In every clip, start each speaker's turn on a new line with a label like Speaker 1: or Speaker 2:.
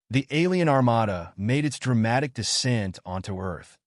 Speaker 1: The alien armada made its dramatic descent onto Earth,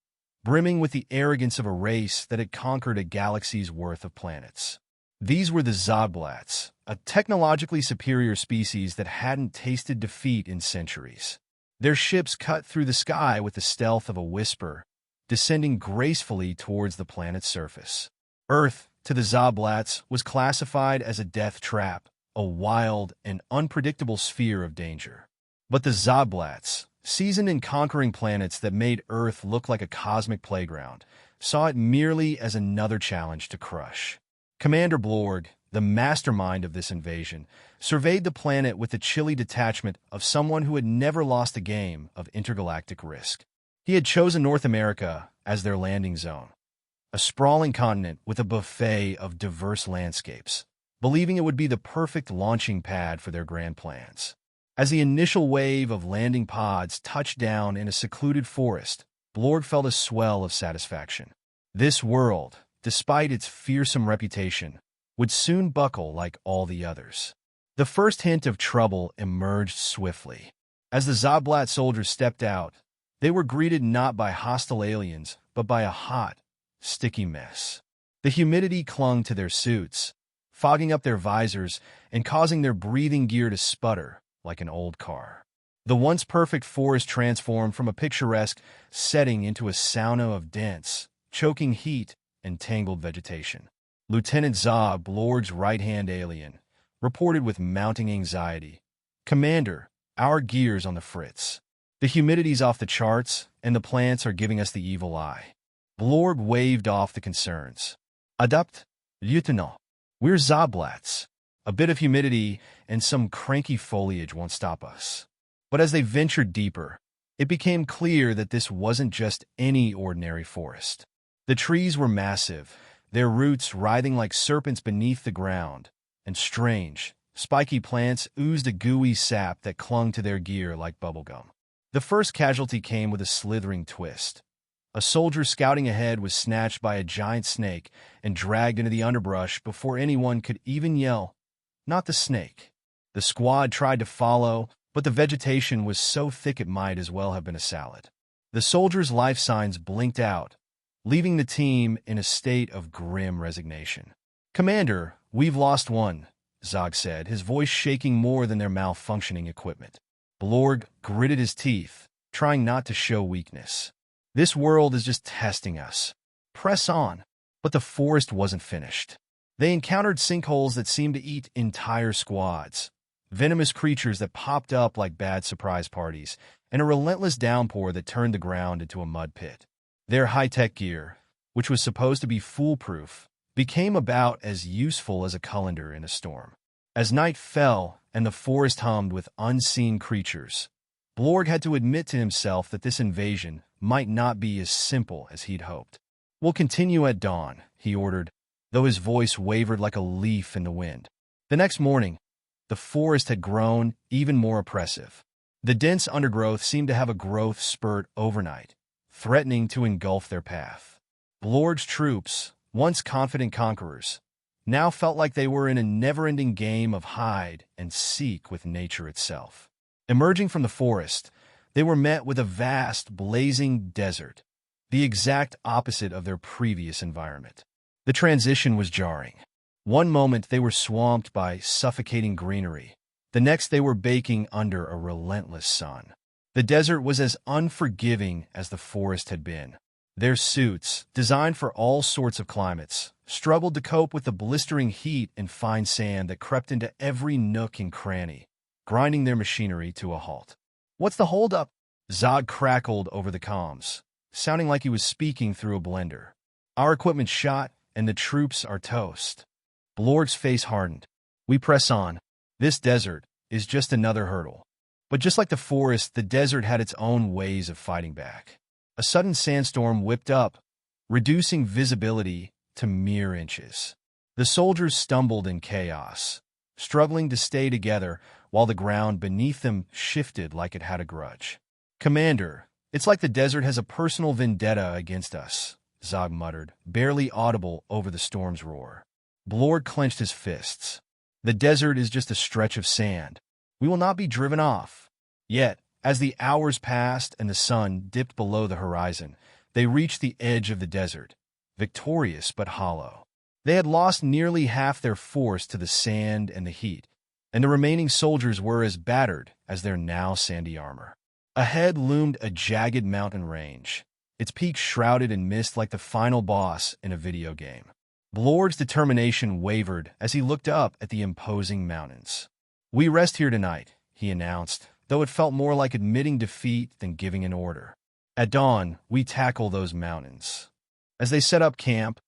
Speaker 1: brimming with the arrogance of a race that had conquered a galaxy's worth of planets. These were the Zogblatts, a technologically superior species that hadn't tasted defeat in centuries. Their ships cut through the sky with the stealth of a whisper, descending gracefully towards the planet's surface. Earth, to the Zogblatts, was classified as a death trap, a wild and unpredictable sphere of danger. But the Zogblatts, seasoned in conquering planets that made Earth look like a cosmic playground, saw it merely as another challenge to crush. Commander Blorg, the mastermind of this invasion, surveyed the planet with the chilly detachment of someone who had never lost a game of intergalactic Risk. He had chosen North America as their landing zone, a sprawling continent with a buffet of diverse landscapes, believing it would be the perfect launching pad for their grand plans. As the initial wave of landing pods touched down in a secluded forest, Blorg felt a swell of satisfaction. This world, despite its fearsome reputation, would soon buckle like all the others. The first hint of trouble emerged swiftly. As the Zogblatt soldiers stepped out, they were greeted not by hostile aliens, but by a hot, sticky mess. The humidity clung to their suits, fogging up their visors and causing their breathing gear to sputter like an old car. The once perfect forest transformed from a picturesque setting into a sauna of dense, choking heat and tangled vegetation. Lieutenant Zog, Blorg's right-hand alien, reported with mounting anxiety, "Commander, our gear's on the fritz. The humidity's off the charts, and the plants are giving us the evil eye." Blorg waved off the concerns. "Adapt, Lieutenant. We're Zogblatts. A bit of humidity and some cranky foliage won't stop us." But as they ventured deeper, it became clear that this wasn't just any ordinary forest. The trees were massive, their roots writhing like serpents beneath the ground, and strange, spiky plants oozed a gooey sap that clung to their gear like bubblegum. The first casualty came with a slithering twist. A soldier scouting ahead was snatched by a giant snake and dragged into the underbrush before anyone could even yell, "Not the snake." The squad tried to follow, but the vegetation was so thick it might as well have been a salad. The soldier's life signs blinked out, leaving the team in a state of grim resignation. "Commander, we've lost one," Zog said, his voice shaking more than their malfunctioning equipment. Blorg gritted his teeth, trying not to show weakness. "This world is just testing us. Press on." But the forest wasn't finished. They encountered sinkholes that seemed to eat entire squads, venomous creatures that popped up like bad surprise parties, and a relentless downpour that turned the ground into a mud pit. Their high-tech gear, which was supposed to be foolproof, became about as useful as a colander in a storm. As night fell and the forest hummed with unseen creatures, Blorg had to admit to himself that this invasion might not be as simple as he'd hoped. "We'll continue at dawn," he ordered, though his voice wavered like a leaf in the wind. The next morning, the forest had grown even more oppressive. The dense undergrowth seemed to have a growth spurt overnight, threatening to engulf their path. Blorg's troops, once confident conquerors, now felt like they were in a never-ending game of hide and seek with nature itself. Emerging from the forest, they were met with a vast, blazing desert, the exact opposite of their previous environment. The transition was jarring. One moment they were swamped by suffocating greenery. The next they were baking under a relentless sun. The desert was as unforgiving as the forest had been. Their suits, designed for all sorts of climates, struggled to cope with the blistering heat and fine sand that crept into every nook and cranny, grinding their machinery to a halt. "What's the holdup?" Zog crackled over the comms, sounding like he was speaking through a blender. "Our equipment's shot, and the troops are toast." Blorg's face hardened. "We press on. This desert is just another hurdle." But just like the forest, the desert had its own ways of fighting back. A sudden sandstorm whipped up, reducing visibility to mere inches. The soldiers stumbled in chaos, struggling to stay together while the ground beneath them shifted like it had a grudge. "Commander, it's like the desert has a personal vendetta against us," Zog muttered, barely audible over the storm's roar. Blorg clenched his fists. "The desert is just a stretch of sand. We will not be driven off." Yet, As the hours passed and the sun dipped below the horizon, they reached the edge of the desert, victorious but hollow. They had lost nearly half their force to the sand and the heat, and the remaining soldiers were as battered as their now sandy armor. Ahead loomed a jagged mountain range, its peaks shrouded in mist like the final boss in a video game. Blorg's determination wavered as he looked up at the imposing mountains. "We rest here tonight," he announced, though it felt more like admitting defeat than giving an order. "At dawn, we tackle those mountains." As they set up camp,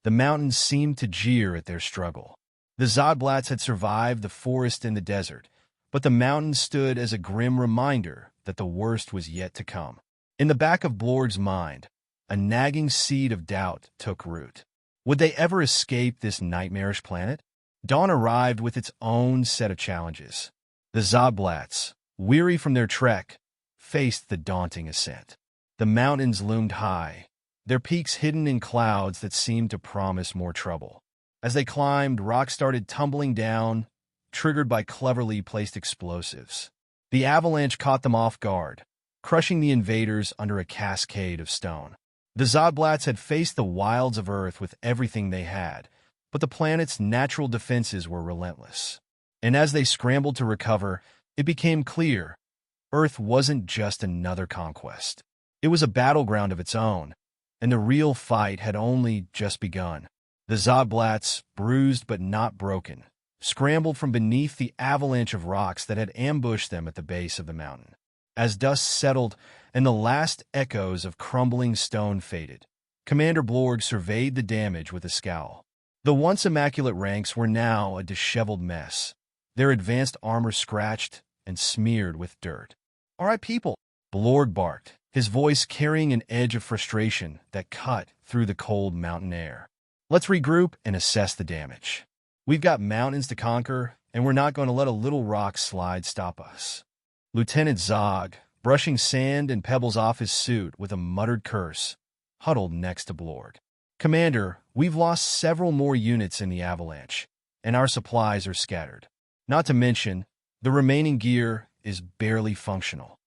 Speaker 1: the mountains seemed to jeer at their struggle. The Zogblatts had survived the forest and the desert, but the mountains stood as a grim reminder that the worst was yet to come. In the back of Blorg's mind, a nagging seed of doubt took root. Would they ever escape this nightmarish planet? Dawn arrived with its own set of challenges. The Zogblatts, weary from their trek, faced the daunting ascent. The mountains loomed high, their peaks hidden in clouds that seemed to promise more trouble. As they climbed, rocks started tumbling down, triggered by cleverly placed explosives. The avalanche caught them off guard, crushing the invaders under a cascade of stone. The Zogblatts had faced the wilds of Earth with everything they had, but the planet's natural defenses were relentless. And as they scrambled to recover, it became clear Earth wasn't just another conquest. It was a battleground of its own, and the real fight had only just begun. The Zogblatts, bruised but not broken, scrambled from beneath the avalanche of rocks that had ambushed them at the base of the mountain. As dust settled and the last echoes of crumbling stone faded, Commander Blorg surveyed the damage with a scowl. The once immaculate ranks were now a disheveled mess, their advanced armor scratched and smeared with dirt. "All right, people," Blorg barked, his voice carrying an edge of frustration that cut through the cold mountain air. "Let's regroup and assess the damage. We've got mountains to conquer, and we're not going to let a little rock slide stop us." Lieutenant Zog, brushing sand and pebbles off his suit with a muttered curse, huddled next to Blorg. "Commander, we've lost several more units in the avalanche, and our supplies are scattered. Not to mention, the remaining gear is barely functional."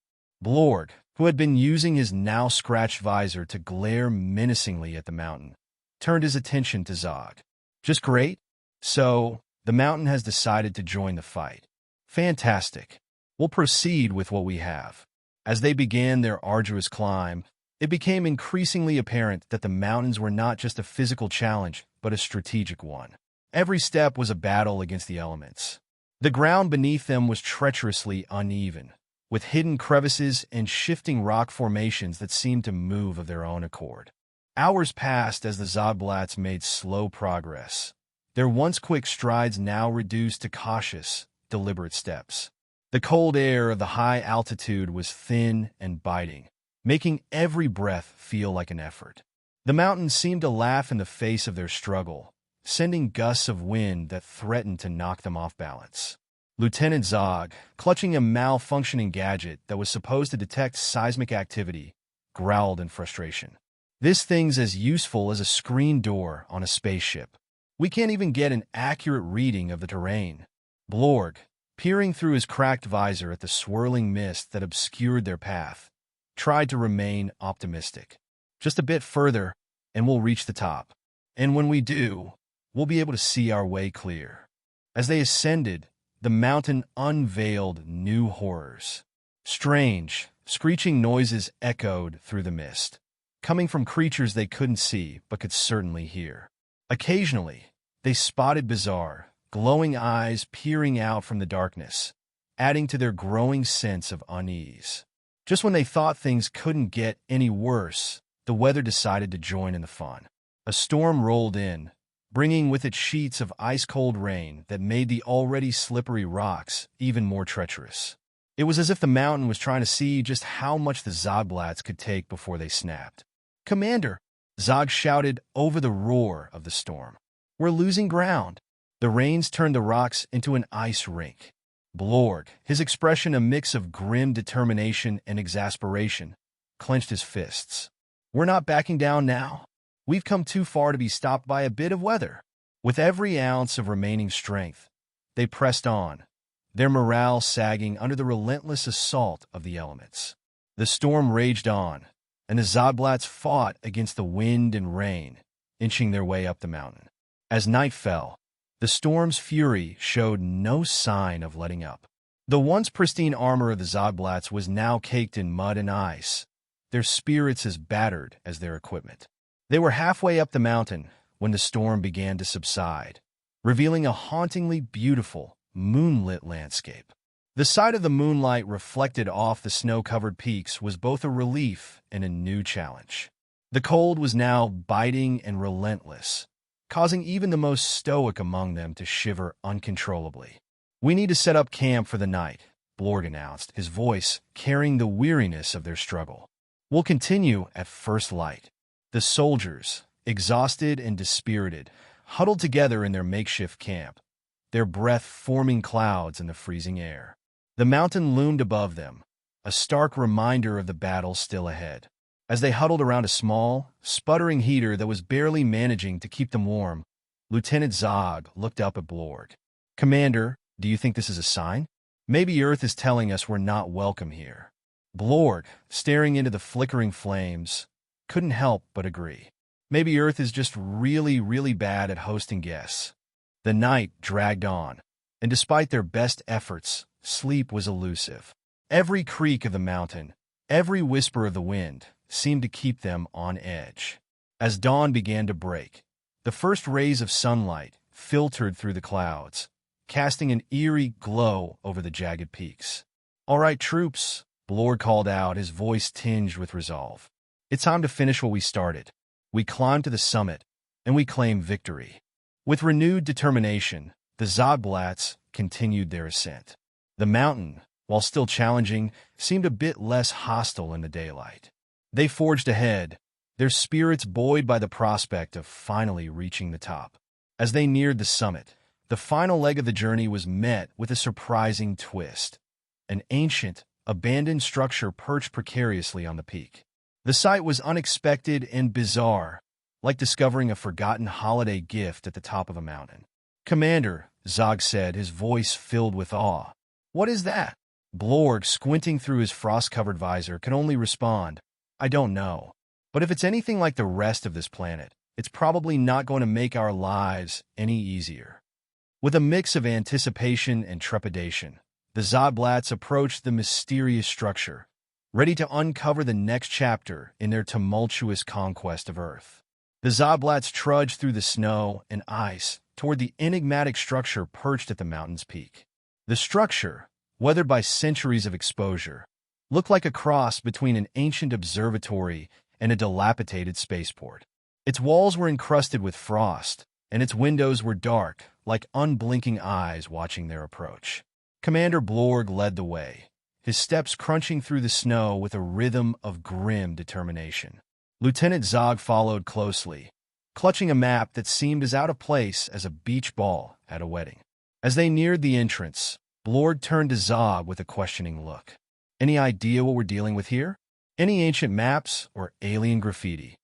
Speaker 1: Blorg, who had been using his now scratched visor to glare menacingly at the mountain, turned his attention to Zog. "Just great? So, the mountain has decided to join the fight. Fantastic. We'll proceed with what we have." As they began their arduous climb, it became increasingly apparent that the mountains were not just a physical challenge, but a strategic one. Every step was a battle against the elements. The ground beneath them was treacherously uneven, with hidden crevices and shifting rock formations that seemed to move of their own accord. Hours passed as the Zogblatts made slow progress, their once quick strides now reduced to cautious, deliberate steps. The cold air of the high altitude was thin and biting, making every breath feel like an effort. The mountains seemed to laugh in the face of their struggle, sending gusts of wind that threatened to knock them off balance. Lieutenant Zog, clutching a malfunctioning gadget that was supposed to detect seismic activity, growled in frustration. "This thing's as useful as a screen door on a spaceship. We can't even get an accurate reading of the terrain." Blorg, peering through his cracked visor at the swirling mist that obscured their path, tried to remain optimistic. "Just a bit further, and we'll reach the top. And when we do, we'll be able to see our way clear." As they ascended, the mountain unveiled new horrors. Strange, screeching noises echoed through the mist, coming from creatures they couldn't see but could certainly hear. Occasionally, they spotted bizarre, glowing eyes peering out from the darkness, adding to their growing sense of unease. Just when they thought things couldn't get any worse, the weather decided to join in the fun. A storm rolled in, bringing with it sheets of ice-cold rain that made the already slippery rocks even more treacherous. It was as if the mountain was trying to see just how much the Zogblatts could take before they snapped. "Commander!" Zog shouted over the roar of the storm. "We're losing ground." The rains turned the rocks into an ice rink. Blorg, his expression a mix of grim determination and exasperation, clenched his fists. "We're not backing down now. We've come too far to be stopped by a bit of weather." With every ounce of remaining strength, they pressed on, their morale sagging under the relentless assault of the elements. The storm raged on, and the Zogblatts fought against the wind and rain, inching their way up the mountain. As night fell, the storm's fury showed no sign of letting up. The once pristine armor of the Zogblatts was now caked in mud and ice, their spirits as battered as their equipment. They were halfway up the mountain when the storm began to subside, revealing a hauntingly beautiful, moonlit landscape. The sight of the moonlight reflected off the snow-covered peaks was both a relief and a new challenge. The cold was now biting and relentless, causing even the most stoic among them to shiver uncontrollably. "We need to set up camp for the night," Blorg announced, his voice carrying the weariness of their struggle. "We'll continue at first light." The soldiers, exhausted and dispirited, huddled together in their makeshift camp, their breath forming clouds in the freezing air. The mountain loomed above them, a stark reminder of the battle still ahead. As they huddled around a small, sputtering heater that was barely managing to keep them warm, Lieutenant Zog looked up at Blorg. "Commander, do you think this is a sign? Maybe Earth is telling us we're not welcome here." Blorg, staring into the flickering flames, couldn't help but agree. Maybe Earth is just really, really bad at hosting guests. The night dragged on, and despite their best efforts, sleep was elusive. Every creak of the mountain, every whisper of the wind, seemed to keep them on edge. As dawn began to break, the first rays of sunlight filtered through the clouds, casting an eerie glow over the jagged peaks. "All right, troops," Blorg called out, his voice tinged with resolve. "It's time to finish what we started." We climbed to the summit, and we claimed victory. With renewed determination, the Zogblatts continued their ascent. The mountain, while still challenging, seemed a bit less hostile in the daylight. They forged ahead, their spirits buoyed by the prospect of finally reaching the top. As they neared the summit, the final leg of the journey was met with a surprising twist. An ancient, abandoned structure perched precariously on the peak. The sight was unexpected and bizarre, like discovering a forgotten holiday gift at the top of a mountain. "Commander," Zog said, his voice filled with awe. "What is that?" Blorg, squinting through his frost-covered visor, could only respond, "I don't know. But if it's anything like the rest of this planet, it's probably not going to make our lives any easier." With a mix of anticipation and trepidation, the Zogblatts approached the mysterious structure, ready to uncover the next chapter in their tumultuous conquest of Earth. The Zogblatts trudged through the snow and ice toward the enigmatic structure perched at the mountain's peak. The structure, weathered by centuries of exposure, looked like a cross between an ancient observatory and a dilapidated spaceport. Its walls were encrusted with frost, and its windows were dark, like unblinking eyes watching their approach. Commander Blorg led the way, his steps crunching through the snow with a rhythm of grim determination. Lieutenant Zog followed closely, clutching a map that seemed as out of place as a beach ball at a wedding. As they neared the entrance, Blorg turned to Zog with a questioning look. "Any idea what we're dealing with here? Any ancient maps or alien graffiti?"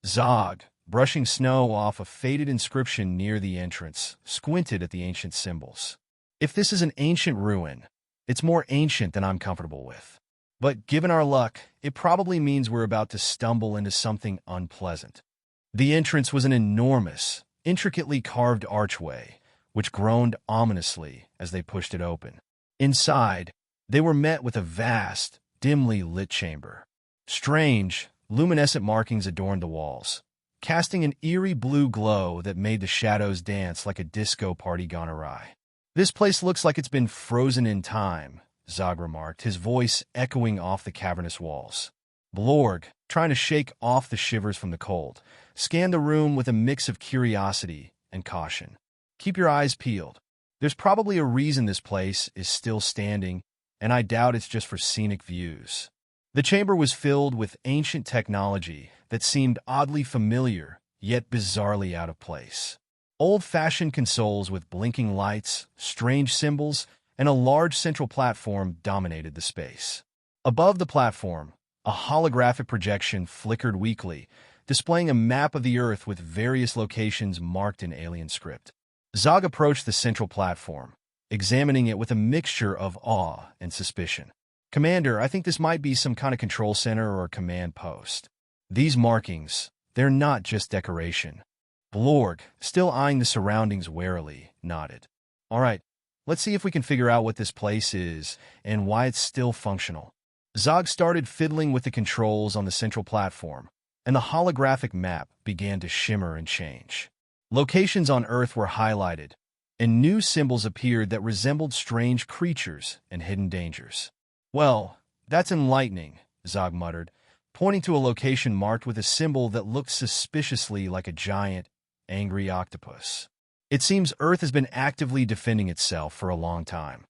Speaker 1: Zog, brushing snow off a faded inscription near the entrance, squinted at the ancient symbols. "If this is an ancient ruin, it's more ancient than I'm comfortable with. But given our luck, it probably means we're about to stumble into something unpleasant." The entrance was an enormous, intricately carved archway, which groaned ominously as they pushed it open. Inside, they were met with a vast, dimly lit chamber. Strange, luminescent markings adorned the walls, casting an eerie blue glow that made the shadows dance like a disco party gone awry. "This place looks like it's been frozen in time," Zog remarked, his voice echoing off the cavernous walls. Blorg, trying to shake off the shivers from the cold, scanned the room with a mix of curiosity and caution. "Keep your eyes peeled. There's probably a reason this place is still standing, and I doubt it's just for scenic views." The chamber was filled with ancient technology that seemed oddly familiar, yet bizarrely out of place. Old-fashioned consoles with blinking lights, strange symbols, and a large central platform dominated the space. Above the platform, a holographic projection flickered weakly, displaying a map of the Earth with various locations marked in alien script. Zog approached the central platform, examining it with a mixture of awe and suspicion. "Commander, I think this might be some kind of control center or command post. These markings, they're not just decoration." Blorg, still eyeing the surroundings warily, nodded. "All right, let's see if we can figure out what this place is and why it's still functional." Zog started fiddling with the controls on the central platform, and the holographic map began to shimmer and change. Locations on Earth were highlighted, and new symbols appeared that resembled strange creatures and hidden dangers. "Well, that's enlightening," Zog muttered, pointing to a location marked with a symbol that looked suspiciously like a giant, angry octopus. "It seems Earth has been actively defending itself for a long time."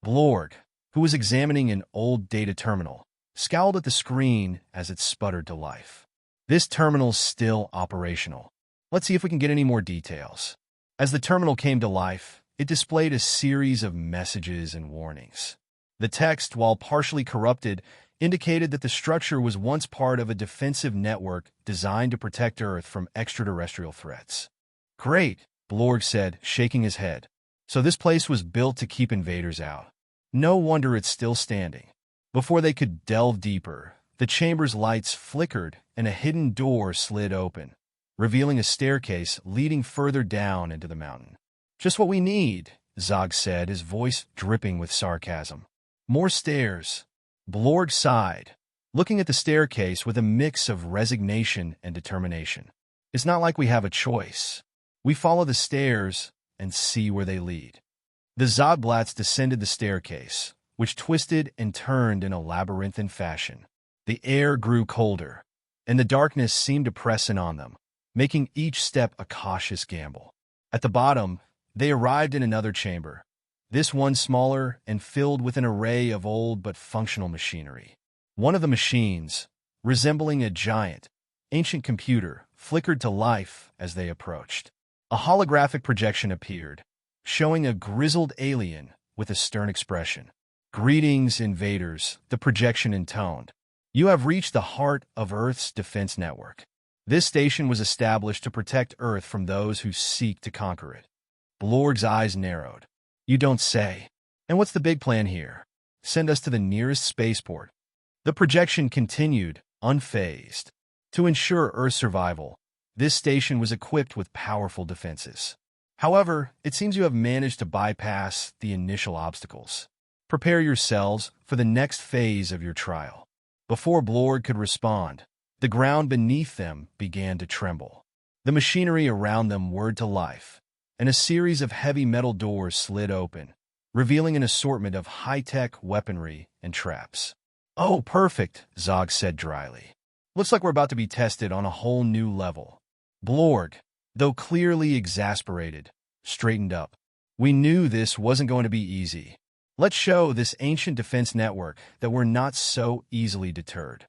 Speaker 1: Blorg, who was examining an old data terminal, scowled at the screen as it sputtered to life. "This terminal's still operational. Let's see if we can get any more details." As the terminal came to life, it displayed a series of messages and warnings. The text, while partially corrupted, indicated that the structure was once part of a defensive network designed to protect Earth from extraterrestrial threats. "Great," Blorg said, shaking his head. "So this place was built to keep invaders out. No wonder it's still standing." Before they could delve deeper, the chamber's lights flickered and a hidden door slid open, revealing a staircase leading further down into the mountain. "Just what we need," Zog said, his voice dripping with sarcasm. "More stairs." Blorg sighed, looking at the staircase with a mix of resignation and determination. "It's not like we have a choice. We follow the stairs and see where they lead." The Zogblatts descended the staircase, which twisted and turned in a labyrinthine fashion. The air grew colder, and the darkness seemed to press in on them, making each step a cautious gamble. At the bottom, they arrived in another chamber, this one smaller and filled with an array of old but functional machinery. One of the machines, resembling a giant, ancient computer, flickered to life as they approached. A holographic projection appeared, showing a grizzled alien with a stern expression. "Greetings, invaders," the projection intoned. "You have reached the heart of Earth's defense network. This station was established to protect Earth from those who seek to conquer it." Blorg's eyes narrowed. "You don't say. And what's the big plan here? Send us to the nearest spaceport." The projection continued, unfazed. "To ensure Earth's survival, this station was equipped with powerful defenses. However, it seems you have managed to bypass the initial obstacles. Prepare yourselves for the next phase of your trial." Before Blorg could respond, the ground beneath them began to tremble. The machinery around them whirred to life, and a series of heavy metal doors slid open, revealing an assortment of high-tech weaponry and traps. "Oh, perfect," Zog said dryly. "Looks like we're about to be tested on a whole new level." Blorg, though clearly exasperated, straightened up. "We knew this wasn't going to be easy. Let's show this ancient defense network that we're not so easily deterred."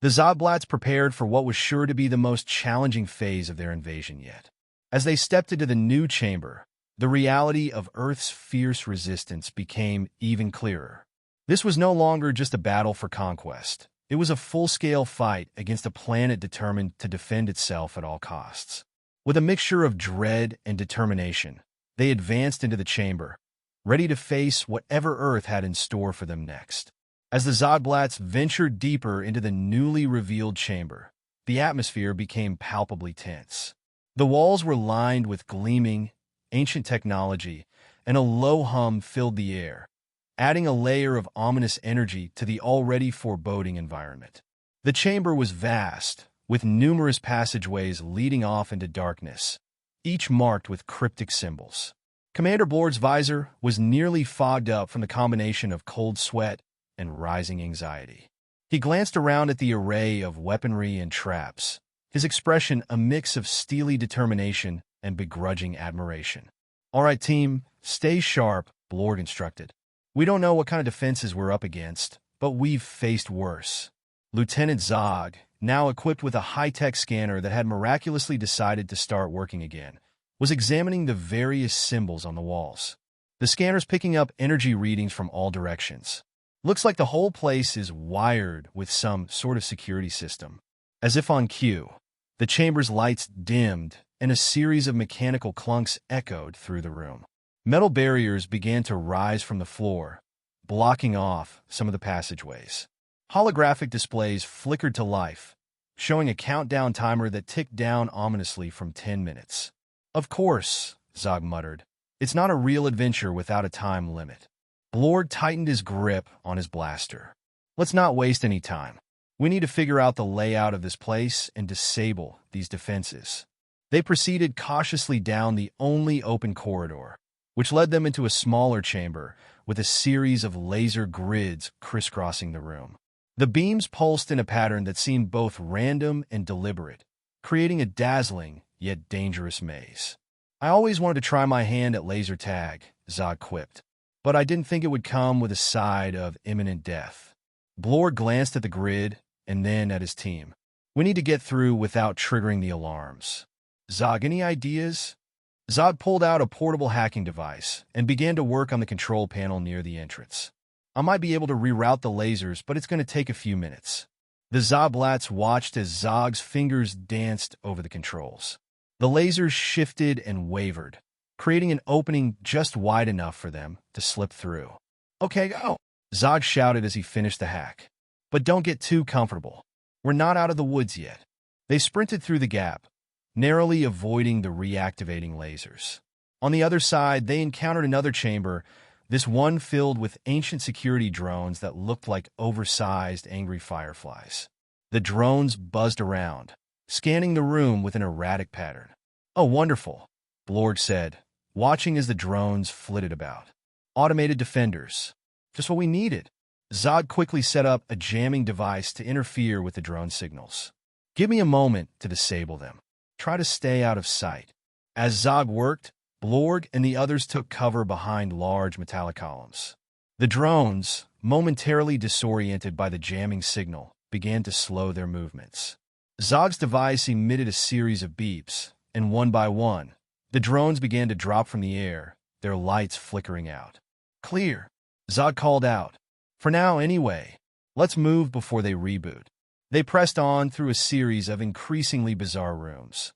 Speaker 1: The Zogblatts prepared for what was sure to be the most challenging phase of their invasion yet. As they stepped into the new chamber, the reality of Earth's fierce resistance became even clearer. This was no longer just a battle for conquest. It was a full-scale fight against a planet determined to defend itself at all costs. With a mixture of dread and determination, they advanced into the chamber, ready to face whatever Earth had in store for them next. As the Zogblatts ventured deeper into the newly revealed chamber, the atmosphere became palpably tense. The walls were lined with gleaming, ancient technology, and a low hum filled the air, adding a layer of ominous energy to the already foreboding environment. The chamber was vast, with numerous passageways leading off into darkness, each marked with cryptic symbols. Commander Blorg's visor was nearly fogged up from the combination of cold sweat and rising anxiety. He glanced around at the array of weaponry and traps, his expression a mix of steely determination and begrudging admiration. "All right, team, stay sharp," Blorg instructed. "We don't know what kind of defenses we're up against, but we've faced worse." Lieutenant Zog, now equipped with a high-tech scanner that had miraculously decided to start working again, was examining the various symbols on the walls. The scanner's picking up energy readings from all directions. "Looks like the whole place is wired with some sort of security system." As if on cue, the chamber's lights dimmed and a series of mechanical clunks echoed through the room. Metal barriers began to rise from the floor, blocking off some of the passageways. Holographic displays flickered to life, showing a countdown timer that ticked down ominously from 10 minutes. Of course, Zog muttered. It's not a real adventure without a time limit. Blorg tightened his grip on his blaster. Let's not waste any time. We need to figure out the layout of this place and disable these defenses. They proceeded cautiously down the only open corridor, which led them into a smaller chamber with a series of laser grids crisscrossing the room. The beams pulsed in a pattern that seemed both random and deliberate, creating a dazzling yet dangerous maze. I always wanted to try my hand at laser tag, Zog quipped, but I didn't think it would come with a side of imminent death. Blorg glanced at the grid and then at his team. We need to get through without triggering the alarms. Zog, any ideas? Zog pulled out a portable hacking device and began to work on the control panel near the entrance. I might be able to reroute the lasers, but it's going to take a few minutes. The Zogblatts watched as Zog's fingers danced over the controls. The lasers shifted and wavered, creating an opening just wide enough for them to slip through. Okay, go, Zog shouted as he finished the hack. But don't get too comfortable. We're not out of the woods yet. They sprinted through the gap, narrowly avoiding the reactivating lasers. On the other side, they encountered another chamber, this one filled with ancient security drones that looked like oversized angry fireflies. The drones buzzed around, scanning the room with an erratic pattern. Oh, wonderful, Blorg said, watching as the drones flitted about. Automated defenders. Just what we needed. Zog quickly set up a jamming device to interfere with the drone signals. Give me a moment to disable them. Try to stay out of sight. As Zog worked, Blorg and the others took cover behind large metallic columns. The drones, momentarily disoriented by the jamming signal, began to slow their movements. Zog's device emitted a series of beeps, and one by one, the drones began to drop from the air, their lights flickering out. Clear, Zog called out. For now, anyway. Let's move before they reboot. They pressed on through a series of increasingly bizarre rooms.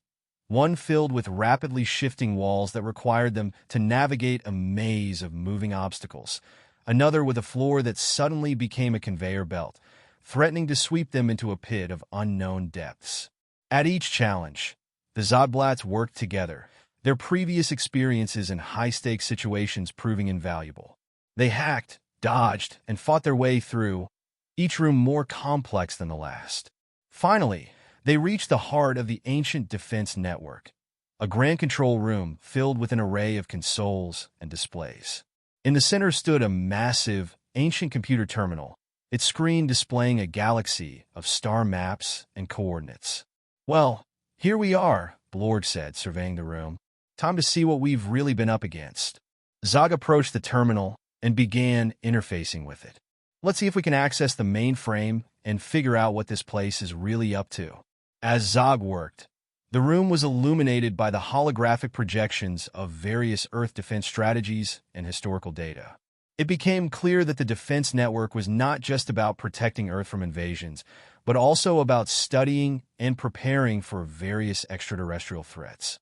Speaker 1: One filled with rapidly shifting walls that required them to navigate a maze of moving obstacles. Another with a floor that suddenly became a conveyor belt, threatening to sweep them into a pit of unknown depths. At each challenge, the Zogblatts worked together, their previous experiences in high-stakes situations proving invaluable. They hacked, dodged, and fought their way through, each room more complex than the last. Finally, they reached the heart of the ancient defense network, a grand control room filled with an array of consoles and displays. In the center stood a massive, ancient computer terminal, its screen displaying a galaxy of star maps and coordinates. Well, here we are, Blorg said, surveying the room. Time to see what we've really been up against. Zog approached the terminal and began interfacing with it. Let's see if we can access the mainframe and figure out what this place is really up to. As Zog worked, the room was illuminated by the holographic projections of various Earth defense strategies and historical data. It became clear that the defense network was not just about protecting Earth from invasions, but also about studying and preparing for various extraterrestrial threats.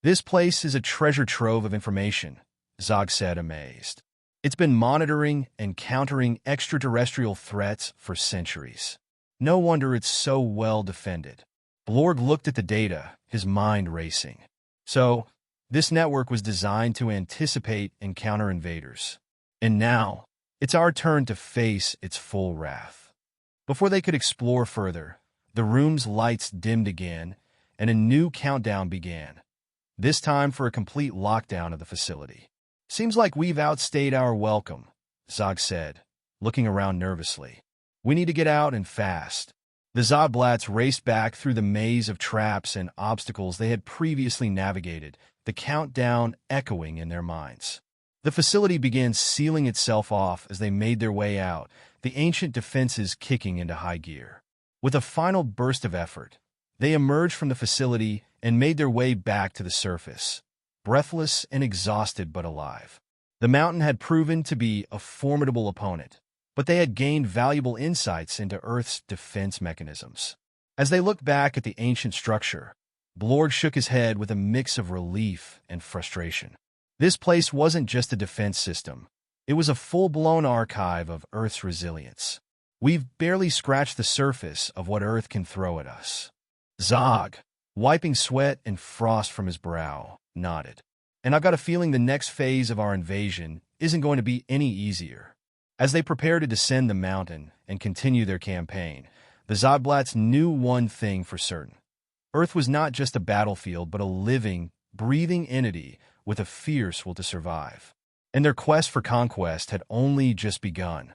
Speaker 1: This place is a treasure trove of information, Zog said, amazed. It's been monitoring and countering extraterrestrial threats for centuries. No wonder it's so well defended. Blorg looked at the data, his mind racing. So, this network was designed to anticipate and counter invaders. And now, it's our turn to face its full wrath. Before they could explore further, the room's lights dimmed again, and a new countdown began, this time for a complete lockdown of the facility. Seems like we've outstayed our welcome, Zog said, looking around nervously. We need to get out and fast. The Zogblatts raced back through the maze of traps and obstacles they had previously navigated, the countdown echoing in their minds. The facility began sealing itself off as they made their way out, the ancient defenses kicking into high gear. With a final burst of effort, they emerged from the facility and made their way back to the surface, breathless and exhausted but alive. The mountain had proven to be a formidable opponent, but they had gained valuable insights into Earth's defense mechanisms. As they looked back at the ancient structure, Blorg shook his head with a mix of relief and frustration. This place wasn't just a defense system. It was a full-blown archive of Earth's resilience. We've barely scratched the surface of what Earth can throw at us. Zog, wiping sweat and frost from his brow, nodded. And I've got a feeling the next phase of our invasion isn't going to be any easier. As they prepare to descend the mountain and continue their campaign, the Zogblatts knew one thing for certain. Earth was not just a battlefield, but a living, breathing entity with a fierce will to survive. And their quest for conquest had only just begun.